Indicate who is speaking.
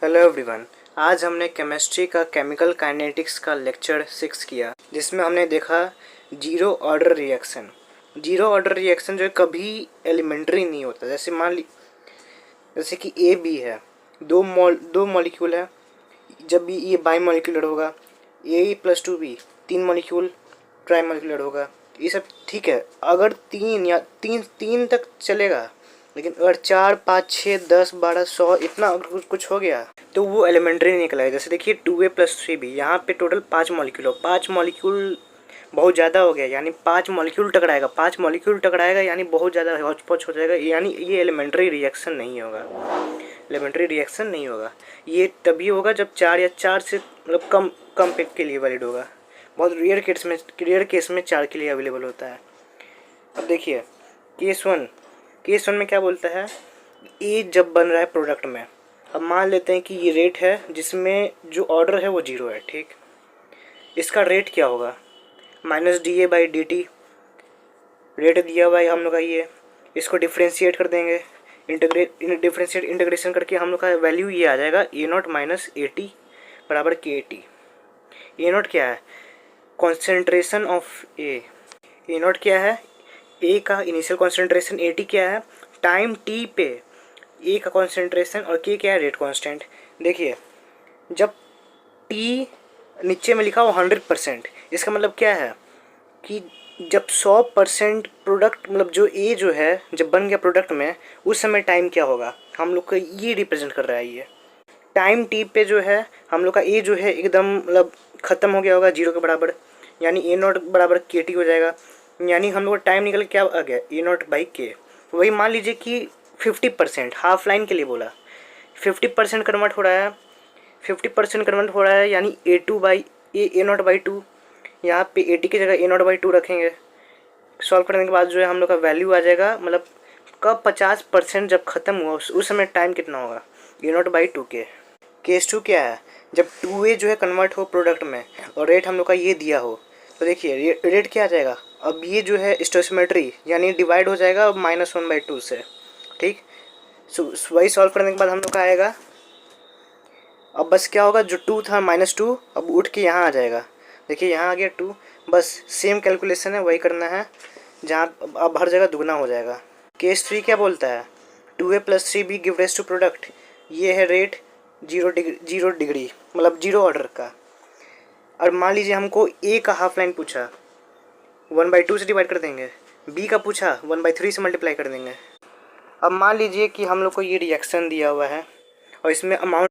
Speaker 1: Hello everyone. आज हमने chemistry का केमिकल काइनेटिक्स का लेक्चर 6 किया, जिसमें हमने देखा zero order reaction. Zero order reaction जो है कभी एलिमेंट्री नहीं होता। जैसे कि ए बी है, दो मॉलिक्यूल है। जब भी ये बाई मॉलिक्यूलर होगा, A plus two B 3 molecule trimolecular होगा। ये सब ठीक है अगर तीन तक चलेगा, लेकिन अगर 4, 5, 6, 10, 12, 100 इतना अगर कुछ हो गया तो वो एलिमेंट्री नहीं निकला है। जैसे देखिए 2a+3b, यहाँ पे टोटल 5 मॉलिक्यूल हो। 5 मॉलिक्यूल बहुत ज़्यादा हो गया, यानी 5 मॉलिक्यूल टकराएगा। 5 मॉलिक्यूल टकराएगा यानी बहुत ज़्यादा हौच पौच हो जाएगा, यानी ये एलिमेंट्री रिएक्शन नहीं होगा। एलिमेंट्री रिएक्शन नहीं होगा। ये तभी होगा जब 4 या 4 से मतलब कम पे के लिए वैलिड होगा। बहुत रेयर केस में 4 के लिए अवेलेबल होता है। अब देखिए केस वन में क्या बोलता है, ए जब बन रहा है प्रोडक्ट में। अब मान लेते हैं कि ये रेट है जिसमें जो ऑर्डर है वो 0 है, ठीक। इसका रेट क्या होगा, -dA/dt रेट दिया हुआ है हम लोग का ये। इसको डिफ्रेंशिएट कर देंगे, इंटीग्रेशन करके हम लोग का वैल्यू ये आ जाएगा A0 - AT बराबर KT। A0 क्या है, कॉन्सेंट्रेशन ऑफ A0 क्या है, ए का इनिशियल कॉन्सेंट्रेशन। AT क्या है, टाइम टी पे ए का कॉन्सेंट्रेशन, और के क्या है, रेट कांस्टेंट। देखिए जब टी नीचे में लिखा हो 100%, इसका मतलब क्या है कि जब 100% प्रोडक्ट मतलब जो ए जो है जब बन गया प्रोडक्ट में, उस समय टाइम क्या होगा हम लोग का ये रिप्रेजेंट कर रहा है। ये टाइम टी पे जो है हम लोग का ए जो है एकदम मतलब ख़त्म हो गया होगा 0 के बराबर, यानी A0 बराबर KT हो जाएगा। यानी हम लोग का टाइम निकल क्या आ गया, A0/K। वही मान लीजिए कि 50% हाफ लाइन के लिए बोला, 50% कन्वर्ट हो रहा है, 50% कन्वर्ट हो रहा है, यानी A0/2। यहाँ पे AT की जगह A0/2 रखेंगे। सॉल्व करने के बाद जो है हम लोग का वैल्यू आ जाएगा, मतलब कब 50% जब ख़त्म हुआ उस समय टाइम कितना होगा, A0/2 के। केस 2 क्या है, जब 2A जो है कन्वर्ट हो प्रोडक्ट में और रेट हम लोग का ये दिया हो, तो देखिए रेट क्या आ जाएगा। अब ये जो है स्टोइसियोमेट्री यानी डिवाइड हो जाएगा -1/2 से, ठीक। वही सॉल्व करने के बाद हम लोग का आएगा, अब बस क्या होगा, जो 2 था -2 अब उठ के यहाँ आ जाएगा। देखिए यहाँ आ गया 2, बस सेम कैलकुलेशन है, वही करना है जहाँ अब हर जगह दुगना हो जाएगा। केस 3 क्या बोलता है, 2a+3b give raise to product. ये है रेट 0 डिग्री मतलब 0 ऑर्डर का। और मान लीजिए हमको ए का हाफ लाइन पूछा, 1/2 से डिवाइड कर देंगे। बी का पूछा 1/3 से मल्टीप्लाई कर देंगे। अब मान लीजिए कि हम लोग को ये रिएक्शन दिया हुआ है और इसमें अमाउंट